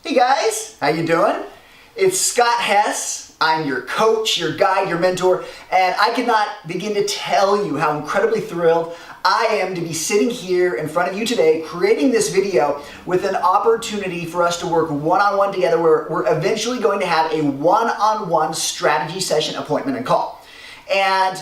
Hey guys, how you doing? It's Scott Hess. I'm your coach, your guide, your mentor, and I cannot begin to tell you how incredibly thrilled I am to be sitting here in front of you today creating this video with an opportunity for us to work one-on-one together where we're eventually going to have a one-on-one strategy session appointment and call. And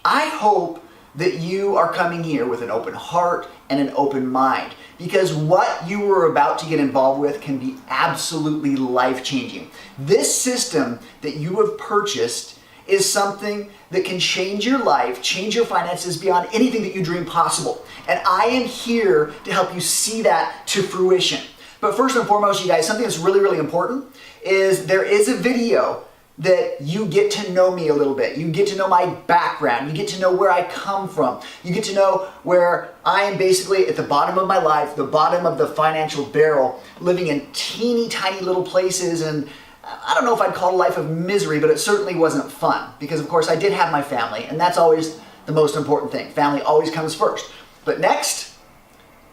I hope that you are coming here with an open heart and an open mind, because what you are about to get involved with can be absolutely life-changing. This system that you have purchased is something that can change your life, change your finances beyond anything that you dream possible. And I am here to help you see that to fruition. But first and foremost, you guys, something that's really, really important is there is a video that you get to know me a little bit. You get to know my background. You get to know where I come from. You get to know where I am basically at the bottom of my life, the bottom of the financial barrel, living in teeny tiny little places. And I don't know if I'd call it a life of misery, but it certainly wasn't fun because, of course, I did have my family, and that's always the most important thing. Family always comes first. But next,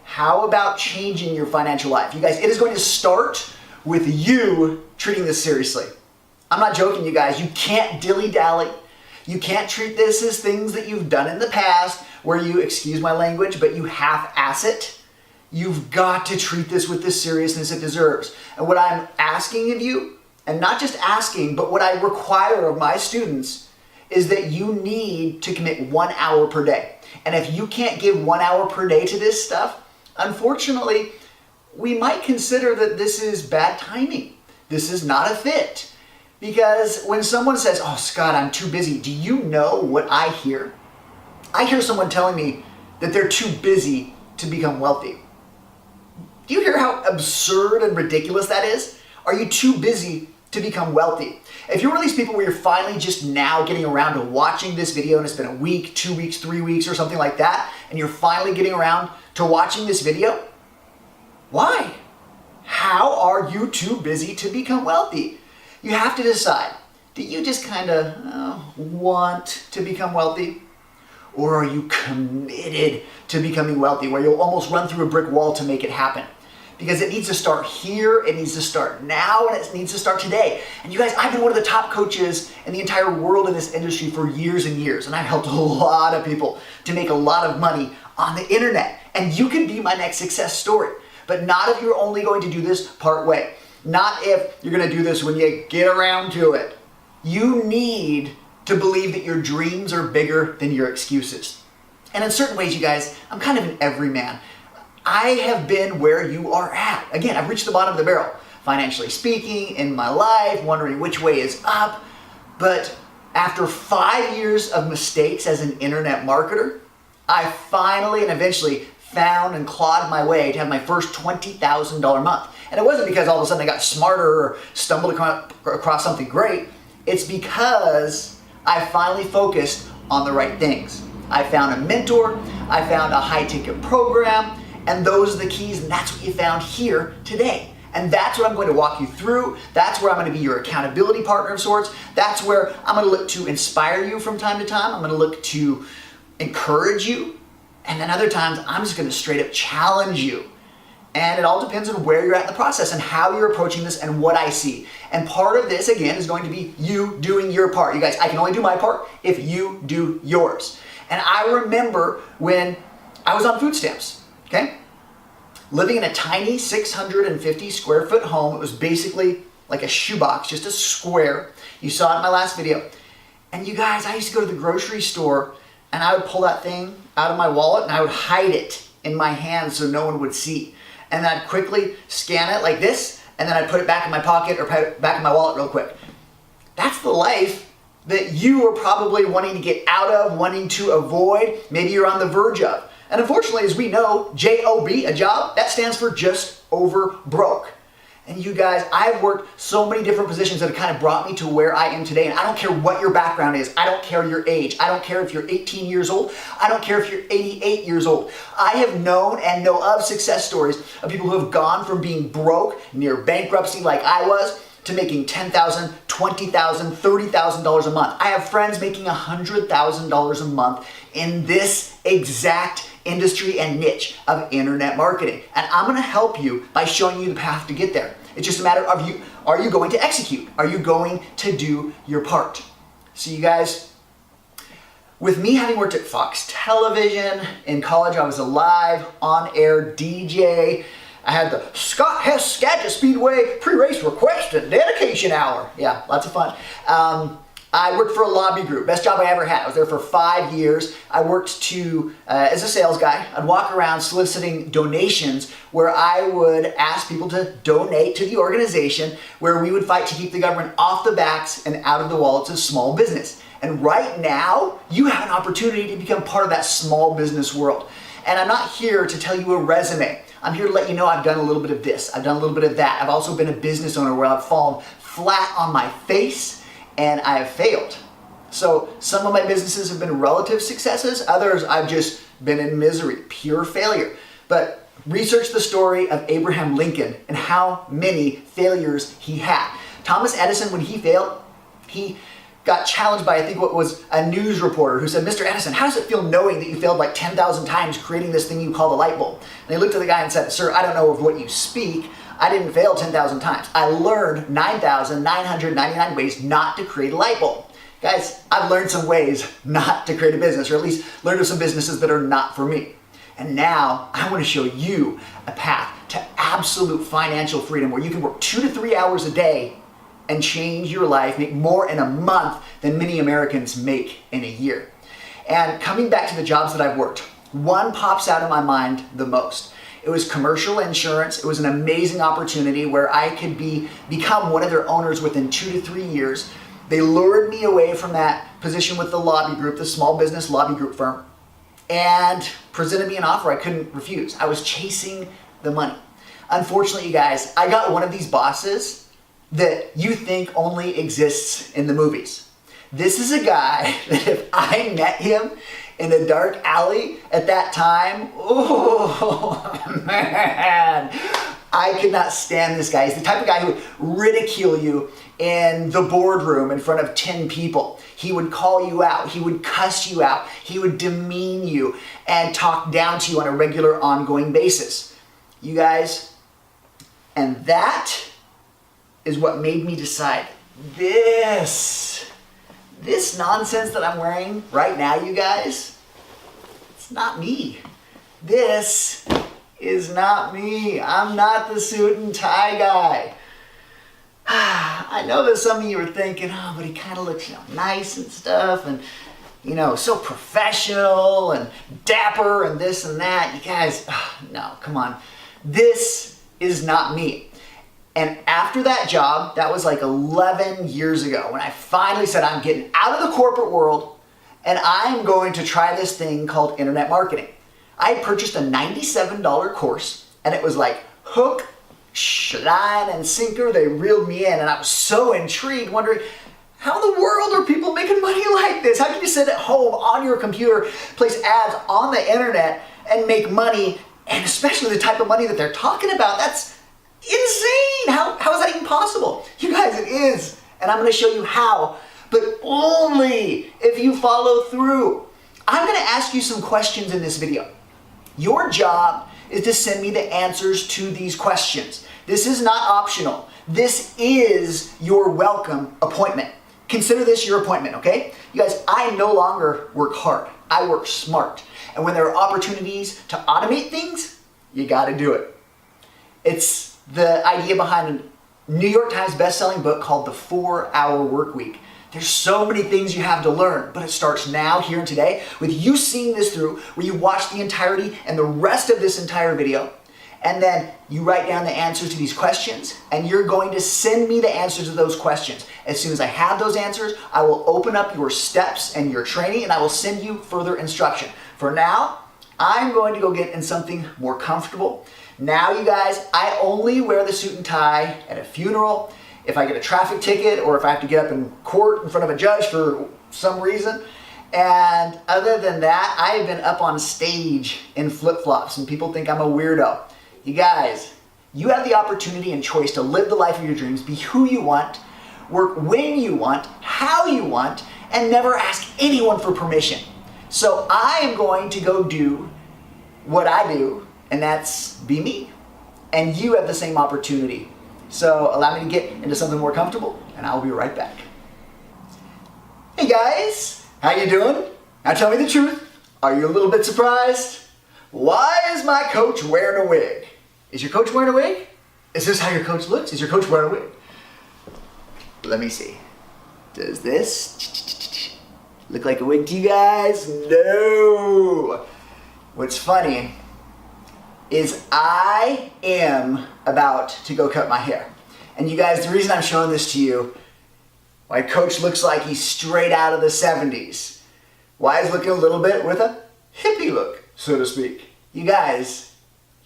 how about changing your financial life? You guys, it is going to start with you treating this seriously. I'm not joking, you guys. You can't dilly-dally. You can't treat this as things that you've done in the past where you, excuse my language, but you half-ass it. You've got to treat this with the seriousness it deserves. And what I'm asking of you, and not just asking, but what I require of my students, is that you need to commit 1 hour per day. And if you can't give 1 hour per day to this stuff, unfortunately, we might consider that this is bad timing. This is not a fit. Because when someone says, "Oh, Scott, I'm too busy," do you know what I hear? I hear someone telling me that they're too busy to become wealthy. Do you hear how absurd and ridiculous that is? Are you too busy to become wealthy? If you're one of these people where you're finally just now getting around to watching this video and it's been a week, 2 weeks, 3 weeks or something like that, and you're finally getting around to watching this video, why? How are you too busy to become wealthy? You have to decide, do you just kind of want to become wealthy? Or are you committed to becoming wealthy where you'll almost run through a brick wall to make it happen? Because it needs to start here, it needs to start now, and it needs to start today. And you guys, I've been one of the top coaches in the entire world in this industry for years and years, and I've helped a lot of people to make a lot of money on the internet. And you can be my next success story, but not if you're only going to do this part way. Not if you're going to do this when you get around to it. You need to believe that your dreams are bigger than your excuses. And in certain ways, you guys, I'm kind of an everyman. I have been where you are at. Again, I've reached the bottom of the barrel, financially speaking, in my life, wondering which way is up. But after 5 years of mistakes as an internet marketer, I finally and eventually found and clawed my way to have my first $20,000 month. And it wasn't because all of a sudden I got smarter or stumbled across something great. It's because I finally focused on the right things. I found a mentor, I found a high-ticket program, and those are the keys, and that's what you found here today. And that's what I'm going to walk you through. That's where I'm going to be your accountability partner of sorts. That's where I'm going to look to inspire you from time to time. I'm going to look to encourage you. And then other times, I'm just going to straight up challenge you. And it all depends on where you're at in the process and how you're approaching this and what I see. And part of this, again, is going to be you doing your part. You guys, I can only do my part if you do yours. And I remember when I was on food stamps, okay? Living in a tiny 650 square foot home. It was basically like a shoebox, just a square. You saw it in my last video. And you guys, I used to go to the grocery store and I would pull that thing out of my wallet and I would hide it in my hand so no one would see. And then I'd quickly scan it like this, and then I'd put it back in my pocket or put it back in my wallet real quick. That's the life that you are probably wanting to get out of, wanting to avoid, maybe you're on the verge of. And unfortunately, as we know, J-O-B, a job, that stands for just over broke. And you guys, I've worked so many different positions that have kind of brought me to where I am today. And I don't care what your background is. I don't care your age. I don't care if you're 18 years old. I don't care if you're 88 years old. I have known and know of success stories of people who have gone from being broke, near bankruptcy like I was, to making $10,000, $20,000, $30,000 a month. I have friends making $100,000 a month in this exact industry and niche of internet marketing. And I'm gonna help you by showing you the path to get there. It's just a matter of are you going to execute? Are you going to do your part? So you guys, with me having worked at Fox Television, in college I was a live on-air DJ. I had the Scott Hess Skagit Speedway pre-race request and dedication hour. Yeah, lots of fun. I worked for a lobby group, best job I ever had. I was there for 5 years. I worked as a sales guy. I'd walk around soliciting donations where I would ask people to donate to the organization where we would fight to keep the government off the backs and out of the wallets of small business. And right now, you have an opportunity to become part of that small business world. And I'm not here to tell you a resume. I'm here to let you know I've done a little bit of this. I've done a little bit of that. I've also been a business owner where I've fallen flat on my face and I have failed. So some of my businesses have been relative successes. Others I've just been in misery, pure failure. But research the story of Abraham Lincoln and how many failures he had. Thomas Edison, when he failed, he got challenged by, I think, what was a news reporter who said, "Mr. Edison, how does it feel knowing that you failed like 10,000 times creating this thing you call the light bulb?" And he looked at the guy and said, "Sir, I don't know of what you speak. I didn't fail 10,000 times. I learned 9,999 ways not to create a light bulb." Guys, I've learned some ways not to create a business, or at least learned of some businesses that are not for me. And now I want to show you a path to absolute financial freedom where you can work 2 to 3 hours a day and change your life, make more in a month than many Americans make in a year. And coming back to the jobs that I've worked, one pops out of my mind the most. It was commercial insurance. It was an amazing opportunity where I could become one of their owners within 2 to 3 years. They lured me away from that position with the lobby group, the small business lobby group firm, and presented me an offer I couldn't refuse. I was chasing the money. Unfortunately, you guys, I got one of these bosses that you think only exists in the movies. This is a guy that if I met him in a dark alley at that time, oh man, I could not stand this guy. He's the type of guy who would ridicule you in the boardroom in front of 10 people. He would call you out. He would cuss you out. He would demean you and talk down to you on a regular, ongoing basis. You guys, and that is what made me decide this nonsense that I'm wearing right now, you guys, it's not me. This is not me. I'm not the suit and tie guy. I know that some of you are thinking, oh, but he kind of looks, nice and stuff, and, so professional and dapper and this and that. You guys, no, come on. This is not me. And after that job, that was like 11 years ago, when I finally said, I'm getting out of the corporate world and I'm going to try this thing called internet marketing. I had purchased a $97 course and it was like hook, line, and sinker. They reeled me in and I was so intrigued, wondering, how in the world are people making money like this? How can you sit at home on your computer, place ads on the internet and make money, and especially the type of money that they're talking about? That's insane. How is that even possible? You guys, it is. And I'm going to show you how, but only if you follow through. I'm going to ask you some questions in this video. Your job is to send me the answers to these questions. This is not optional. This is your welcome appointment. Consider this your appointment, okay? You guys, I no longer work hard. I work smart. And when there are opportunities to automate things, you got to do it. It's the idea behind a New York Times best-selling book called The 4-Hour Workweek. There's so many things you have to learn, but it starts now, here and today, with you seeing this through, where you watch the entirety and the rest of this entire video, and then you write down the answers to these questions, and you're going to send me the answers to those questions. As soon as I have those answers, I will open up your steps and your training, and I will send you further instruction. For now, I'm going to go get in something more comfortable. Now, you guys, I only wear the suit and tie at a funeral, if I get a traffic ticket, or if I have to get up in court in front of a judge for some reason. And other than that, I have been up on stage in flip-flops, and people think I'm a weirdo. You guys, you have the opportunity and choice to live the life of your dreams, be who you want, work when you want, how you want, and never ask anyone for permission. So I am going to go do what I do, and that's be me. And you have the same opportunity. So allow me to get into something more comfortable, and I'll be right back. Hey guys, how you doing? Now tell me the truth. Are you a little bit surprised? Why is my coach wearing a wig? Is your coach wearing a wig? Is this how your coach looks? Is your coach wearing a wig? Let me see. Does this look like a wig to you guys? No. What's funny is I am about to go cut my hair. And you guys, the reason I'm showing this to you, my coach looks like he's straight out of the 70s. Why he's looking a little bit with a hippie look, so to speak. You guys,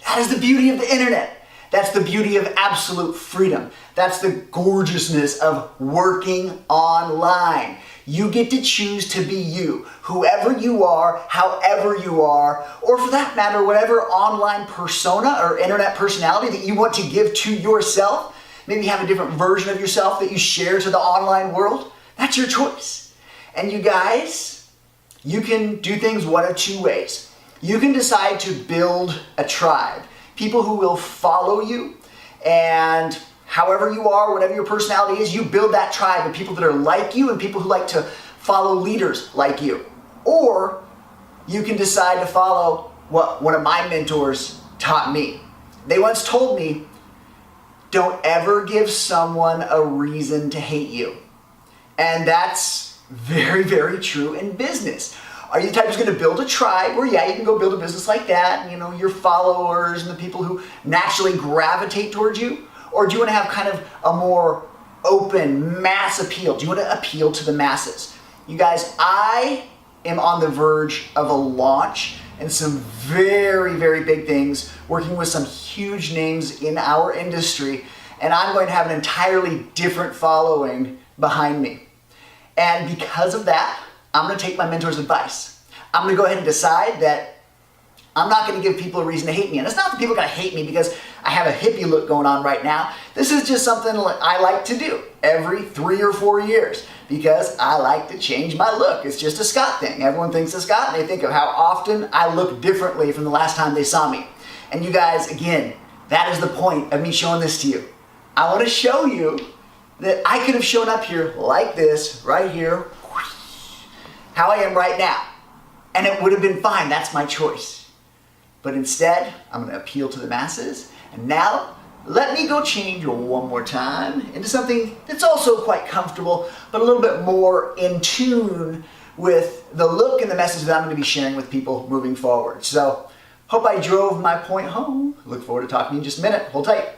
that is the beauty of the internet. That's the beauty of absolute freedom. That's the gorgeousness of working online. You get to choose to be you, whoever you are, however you are, or for that matter, whatever online persona or internet personality that you want to give to yourself. Maybe have a different version of yourself that you share to the online world. That's your choice. And you guys, you can do things one of two ways. You can decide to build a tribe, people who will follow you, and however you are, whatever your personality is, you build that tribe of people that are like you and people who like to follow leaders like you. Or you can decide to follow what one of my mentors taught me. They once told me, don't ever give someone a reason to hate you. And that's very, very true in business. Are you the type who's going to build a tribe where, yeah, you can go build a business like that, you know, your followers and the people who naturally gravitate towards you? Or do you want to have kind of a more open mass appeal? Do you want to appeal to the masses? You guys, I am on the verge of a launch and some very, very big things, working with some huge names in our industry, and I'm going to have an entirely different following behind me. And because of that, I'm going to take my mentor's advice. I'm going to go ahead and decide that I'm not going to give people a reason to hate me. And it's not that people are going to hate me because I have a hippie look going on right now. This is just something I like to do every 3 or 4 years because I like to change my look. It's just a Scott thing. Everyone thinks of Scott and they think of how often I look differently from the last time they saw me. And you guys, again, that is the point of me showing this to you. I want to show you that I could have shown up here like this, right here, how I am right now. And it would have been fine. That's my choice. But instead, I'm going to appeal to the masses. And now, let me go change one more time into something that's also quite comfortable, but a little bit more in tune with the look and the message that I'm going to be sharing with people moving forward. So, hope I drove my point home. Look forward to talking to you in just a minute. Hold tight.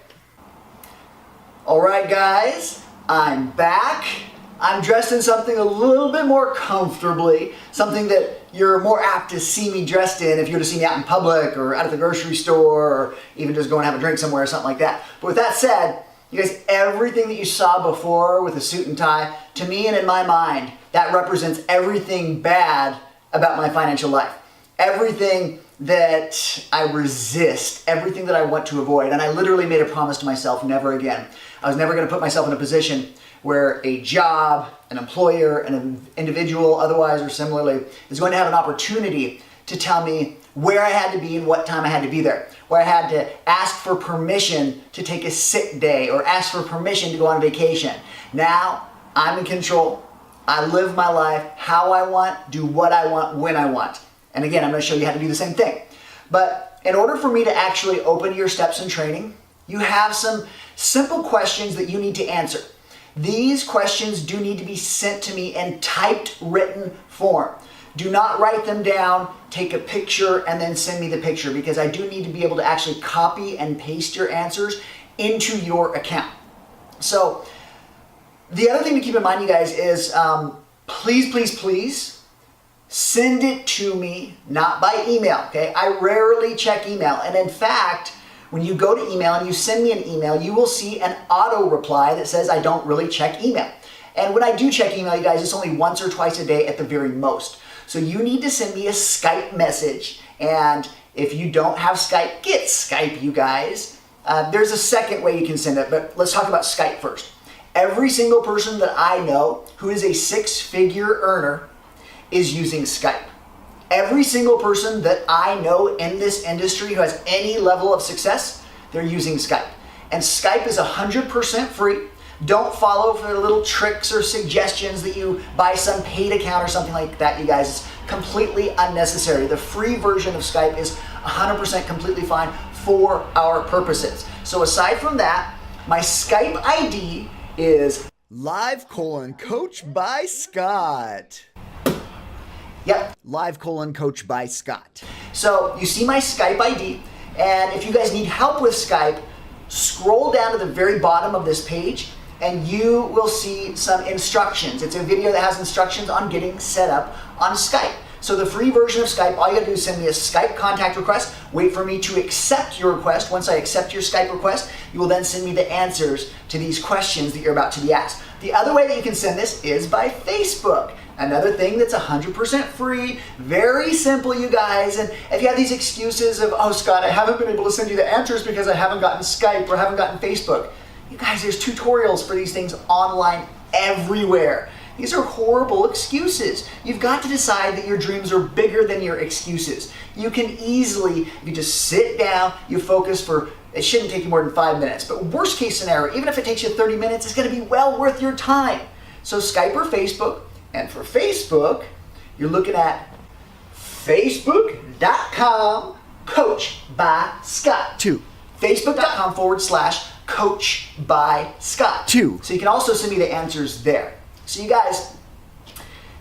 All right, guys, I'm back. I'm dressed in something a little bit more comfortably, something that you're more apt to see me dressed in if you were to see me out in public or out at the grocery store or even just go and have a drink somewhere or something like that. But with that said, you guys, everything that you saw before with a suit and tie, to me and in my mind, that represents everything bad about my financial life. Everything that I resist, everything that I want to avoid. And I literally made a promise to myself, never again. I was never going to put myself in a position where a job, an employer, an individual, otherwise or similarly, is going to have an opportunity to tell me where I had to be and what time I had to be there, where I had to ask for permission to take a sick day or ask for permission to go on vacation. Now, I'm in control. I live my life how I want, do what I want, when I want. And again, I'm going to show you how to do the same thing. But in order for me to actually open your steps in training, you have some simple questions that you need to answer. These questions do need to be sent to me in typed written form. Do not write them down, take a picture, and then send me the picture because I do need to be able to actually copy and paste your answers into your account. So the other thing to keep in mind, you guys, is please, please, please send it to me, not by email, okay? I rarely check email. And in fact, when you go to email and you send me an email, you will see an auto reply that says I don't really check email. And when I do check email, you guys, it's only once or twice a day at the very most. So you need to send me a Skype message. And if you don't have Skype, get Skype, you guys. There's a second way you can send it, but let's talk about Skype first. Every single person that I know who is a six-figure earner is using Skype. Every single person that I know in this industry who has any level of success, they're using Skype. And Skype is 100% free. Don't follow for little tricks or suggestions that you buy some paid account or something like that, you guys. It's completely unnecessary. The free version of Skype is 100% completely fine for our purposes. So aside from that, my Skype ID is Live:coach by Scott. Yep, Live:coach by Scott. So you see my Skype ID, and if you guys need help with Skype, scroll down to the very bottom of this page and you will see some instructions. It's a video that has instructions on getting set up on Skype. So the free version of Skype, all you gotta do is send me a Skype contact request, wait for me to accept your request. Once I accept your Skype request, you will then send me the answers to these questions that you're about to be asked. The other way that you can send this is by Facebook. Another thing that's 100% free, very simple, you guys. And if you have these excuses of, oh Scott, I haven't been able to send you the answers because I haven't gotten Skype or haven't gotten Facebook. You guys, there's tutorials for these things online everywhere. These are horrible excuses. You've got to decide that your dreams are bigger than your excuses. You can easily, if you just sit down, you focus for, it shouldn't take you more than 5 minutes, but worst case scenario, even if it takes you 30 minutes, it's gonna be well worth your time. So Skype or Facebook, and for Facebook, you're looking at facebook.com Coach by Scott. 2. Facebook.com/Coach by Scott. 2. So you can also send me the answers there. So you guys,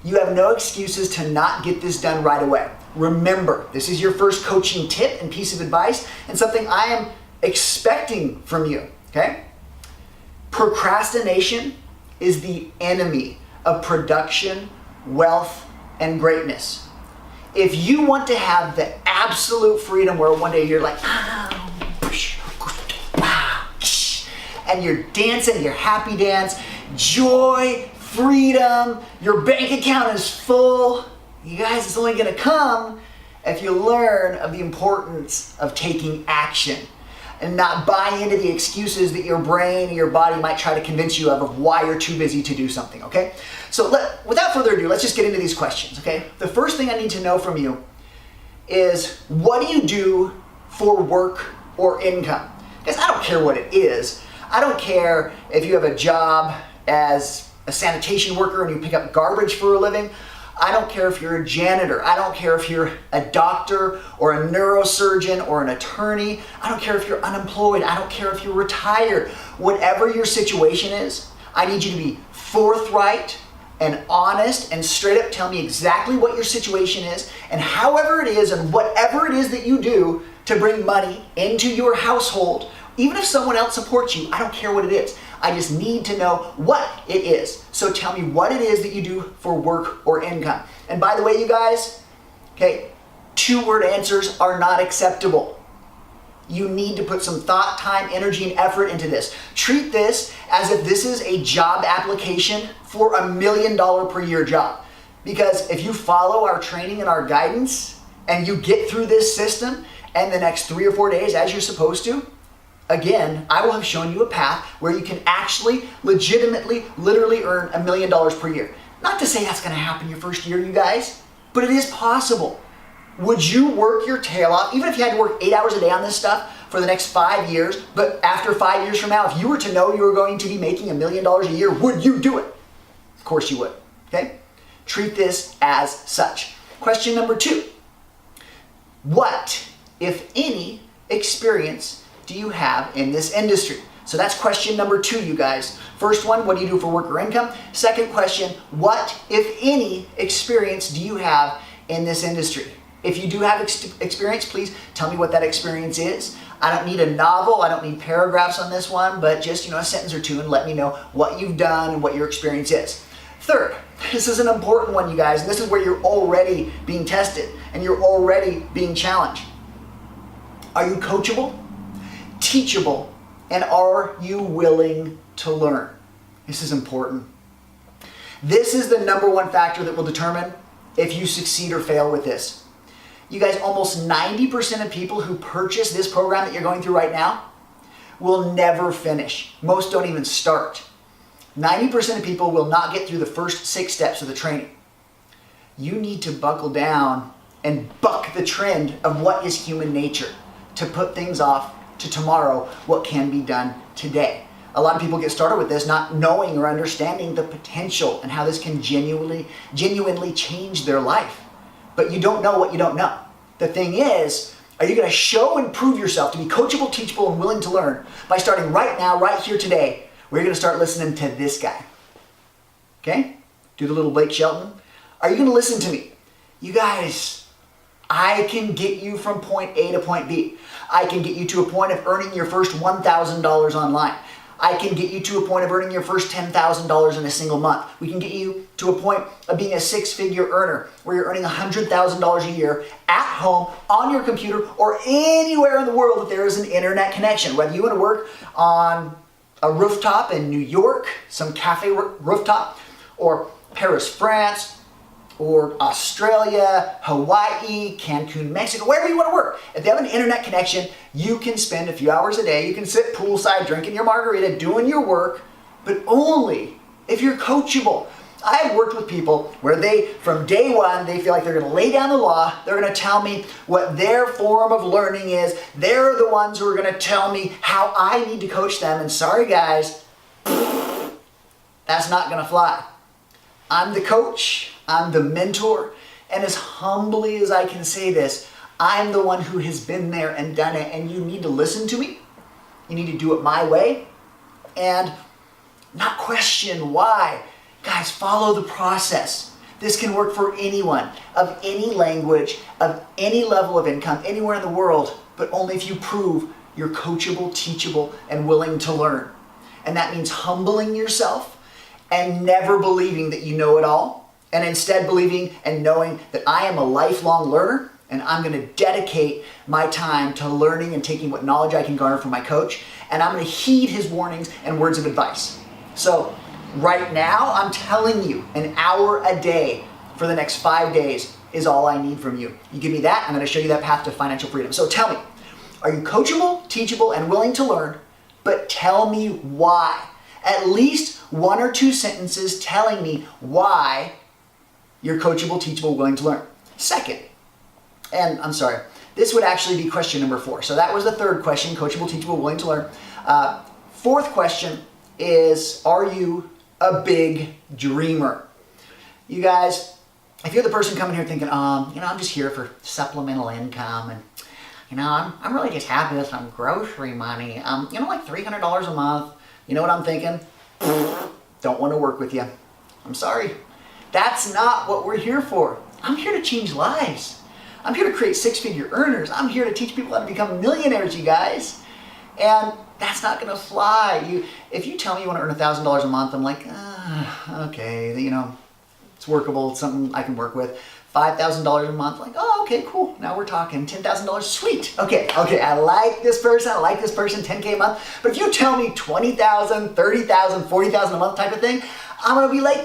you have no excuses to not get this done right away. Remember, this is your first coaching tip and piece of advice and something I am expecting from you, okay? Procrastination is the enemy of production, wealth, and greatness. If you want to have the absolute freedom where one day you're like, and you're dancing your happy dance, joy, freedom, your bank account is full. You guys, it's only gonna come if you learn of the importance of taking action and not buy into the excuses that your brain and your body might try to convince you of why you're too busy to do something, okay? So without further ado, let's just get into these questions, okay? The first thing I need to know from you is, what do you do for work or income? Because I don't care what it is. I don't care if you have a job as a sanitation worker and you pick up garbage for a living. I don't care if you're a janitor. I don't care if you're a doctor or a neurosurgeon or an attorney. I don't care if you're unemployed. I don't care if you're retired. Whatever your situation is, I need you to be forthright and honest and straight up tell me exactly what your situation is, and however it is and whatever it is that you do to bring money into your household. Even if someone else supports you, I don't care what it is. I just need to know what it is. So tell me what it is that you do for work or income. And by the way, you guys, okay, 2-word answers are not acceptable. You need to put some thought, time, energy, and effort into this. Treat this as if this is a job application for $1 million per year job. Because if you follow our training and our guidance and you get through this system and the next 3 or 4 days as you're supposed to, again, I will have shown you a path where you can actually, legitimately, literally earn $1 million per year. Not to say that's gonna happen your first year, you guys, but it is possible. Would you work your tail off, even if you had to work 8 hours a day on this stuff for the next 5 years, but after 5 years from now, if you were to know you were going to be making $1 million a year, would you do it? Of course you would, okay? Treat this as such. Question number 2. What, if any, experience do you have in this industry? So that's question number 2, you guys. First one, what do you do for work or income? Second question, what, if any, experience do you have in this industry? If you do have experience, please tell me what that experience is. I don't need a novel, I don't need paragraphs on this one, but just, a sentence or two and let me know what you've done and what your experience is. Third, this is an important one, you guys, and this is where you're already being tested and you're already being challenged. Are you coachable, teachable, and are you willing to learn? This is important. This is the number one factor that will determine if you succeed or fail with this. You guys, almost 90% of people who purchase this program that you're going through right now will never finish. Most don't even start. 90% of people will not get through the first 6 steps of the training. You need to buckle down and buck the trend of what is human nature, to put things off to tomorrow what can be done today. A lot of people get started with this not knowing or understanding the potential and how this can genuinely change their life. But you don't know what you don't know. The thing is, are you going to show and prove yourself to be coachable, teachable, and willing to learn by starting right now, right here today, where you're going to start listening to this guy? Okay? Do the little Blake Shelton. Are you going to listen to me? You guys, I can get you from point A to point B. I can get you to a point of earning your first $1,000 online. I can get you to a point of earning your first $10,000 in a single month. We can get you to a point of being a six-figure earner where you're earning $100,000 a year at home, on your computer, or anywhere in the world that there is an internet connection. Whether you want to work on a rooftop in New York, some cafe rooftop, or Paris, France, or Australia, Hawaii, Cancun, Mexico, wherever you want to work. If they have an internet connection, you can spend a few hours a day. You can sit poolside drinking your margarita, doing your work, but only if you're coachable. I have worked with people where they, from day one, they feel like they're going to lay down the law. They're going to tell me what their form of learning is. They're the ones who are going to tell me how I need to coach them. And sorry, guys, that's not going to fly. I'm the coach, I'm the mentor, and as humbly as I can say this, I'm the one who has been there and done it, and you need to listen to me. You need to do it my way and not question why. Guys, follow the process. This can work for anyone of any language, of any level of income, anywhere in the world, but only if you prove you're coachable, teachable, and willing to learn. And that means humbling yourself and never believing that you know it all, and instead believing and knowing that I am a lifelong learner, and I'm going to dedicate my time to learning and taking what knowledge I can garner from my coach, and I'm going to heed his warnings and words of advice. So right now, I'm telling you, an hour a day for the next 5 days is all I need from you. You give me that, I'm going to show you that path to financial freedom. So tell me, are you coachable, teachable, and willing to learn? But tell me why. At least 1 or 2 sentences telling me why you're coachable, teachable, willing to learn. Second, and I'm sorry, this would actually be question number 4. So that was the third question, coachable, teachable, willing to learn. Fourth question is, are you a big dreamer? You guys, if you're the person coming here thinking, I'm just here for supplemental income, and I'm really just happy with some grocery money, like $300 a month. You know what I'm thinking? Don't want to work with you. I'm sorry. That's not what we're here for. I'm here to change lives. I'm here to create six-figure earners. I'm here to teach people how to become millionaires, you guys. And that's not going to fly. If you tell me you want to earn $1,000 a month, I'm like, okay, it's workable. It's something I can work with. $5,000 a month, like, oh, okay, cool. Now we're talking $10,000, sweet. Okay, I like this person, 10K a month. But if you tell me $20,000, $30,000, $40,000 a month type of thing, I'm gonna be like,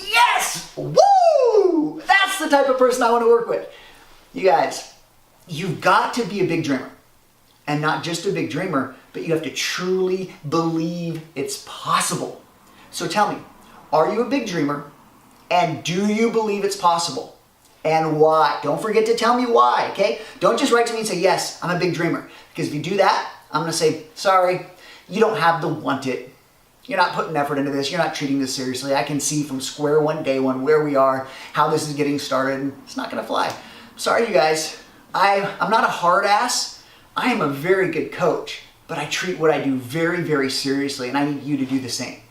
yes, woo! That's the type of person I want to work with. You guys, you've got to be a big dreamer. And not just a big dreamer, but you have to truly believe it's possible. So tell me, are you a big dreamer? And do you believe it's possible? And why? Don't forget to tell me why, okay? Don't just write to me and say, yes, I'm a big dreamer. Because if you do that, I'm going to say, sorry, you don't have the want it. You're not putting effort into this. You're not treating this seriously. I can see from square one, day one, where we are, how this is getting started, and it's not going to fly. Sorry, you guys. I'm not a hard ass. I am a very good coach, but I treat what I do very, very seriously, and I need you to do the same.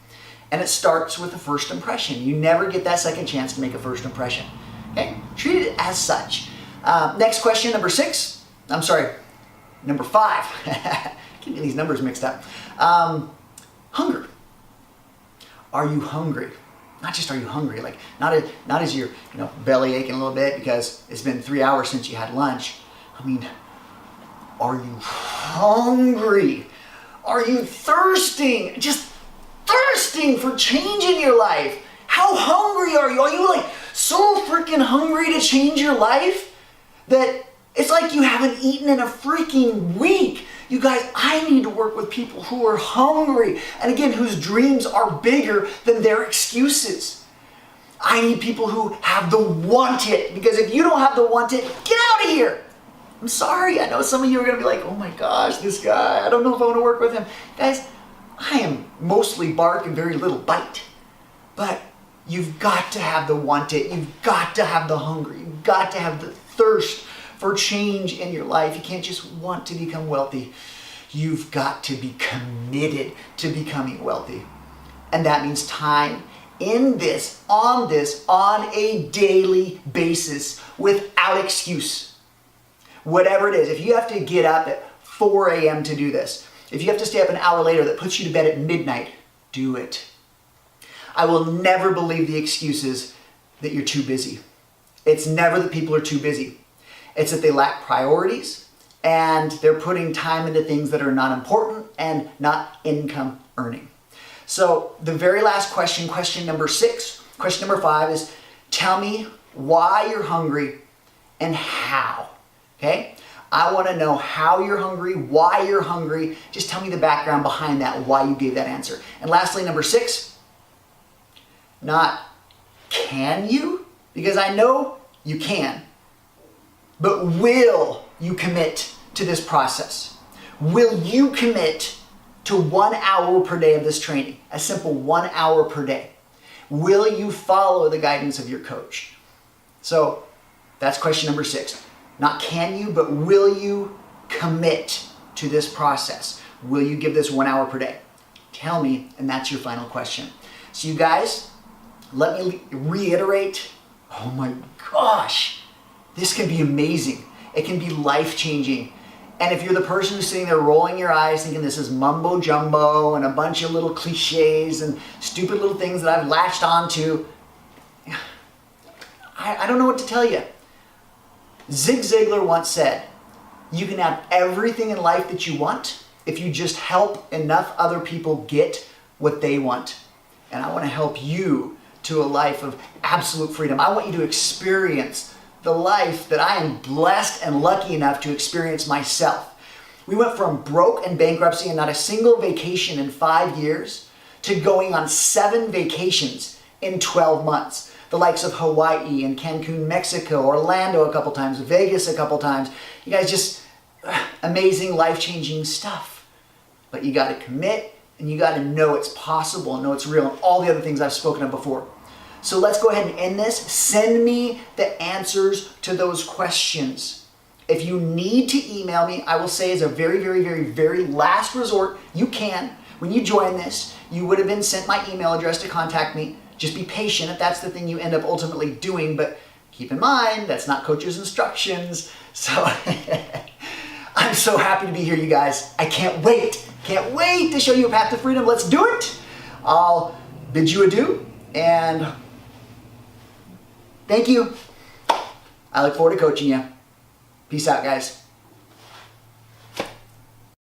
And it starts with a first impression. You never get that second chance to make a first impression. Okay, treat it as such. Next question, number 5. Getting these numbers mixed up. Hunger. Are you hungry? Not just are you hungry, like not as you're belly aching a little bit because it's been 3 hours since you had lunch. I mean, are you hungry? Are you thirsting? Just thirsting for change in your life. How hungry are you? Are you like so freaking hungry to change your life that it's like you haven't eaten in a freaking week? You guys, I need to work with people who are hungry and again, whose dreams are bigger than their excuses. I need people who have the want it, because if you don't have the want it, get out of here. I'm sorry, I know some of you are gonna be like, oh my gosh, this guy, I don't know if I wanna work with him. Guys, I am mostly bark and very little bite. But you've got to have the want it, you've got to have the hunger, you've got to have the thirst for change in your life. You can't just want to become wealthy. You've got to be committed to becoming wealthy. And that means time in this, on a daily basis without excuse. Whatever it is, if you have to get up at 4 a.m. to do this, if you have to stay up an hour later that puts you to bed at midnight, do it. I will never believe the excuses that you're too busy. It's never that people are too busy. It's that they lack priorities and they're putting time into things that are not important and not income earning. So the very last question, question number 6, question number 5 is, tell me why you're hungry and how. Okay? I want to know how you're hungry, why you're hungry. Just tell me the background behind that, why you gave that answer. And lastly, number 6, not can you, because I know you can, but will you commit to this process? Will you commit to 1 hour per day of this training? A simple 1 hour per day. Will you follow the guidance of your coach? So that's question number 6. Not can you, but will you commit to this process? Will you give this 1 hour per day? Tell me, and that's your final question. So you guys, let me reiterate. Oh my gosh, this can be amazing. It can be life-changing. And if you're the person who's sitting there rolling your eyes thinking this is mumbo jumbo and a bunch of little cliches and stupid little things that I've latched onto, I don't know what to tell you. Zig Ziglar once said, you can have everything in life that you want if you just help enough other people get what they want. And I want to help you to a life of absolute freedom. I want you to experience the life that I am blessed and lucky enough to experience myself. We went from broke and bankruptcy and not a single vacation in 5 years to going on 7 vacations in 12 months. The likes of Hawaii and Cancun, Mexico, Orlando a couple times, Vegas a couple times. You guys, just amazing, life-changing stuff. But you got to commit, and you got to know it's possible and know it's real, and all the other things I've spoken of before. So let's go ahead and end this. Send me the answers to those questions. If you need to email me, I will say as a very, very, very, very last resort, you can. When you join this, you would have been sent my email address to contact me. Just be patient if that's the thing you end up ultimately doing, but keep in mind, that's not coach's instructions. So I'm so happy to be here, you guys. I can't wait to show you a path to freedom. Let's do it. I'll bid you adieu, and thank you. I look forward to coaching you. Peace out, guys.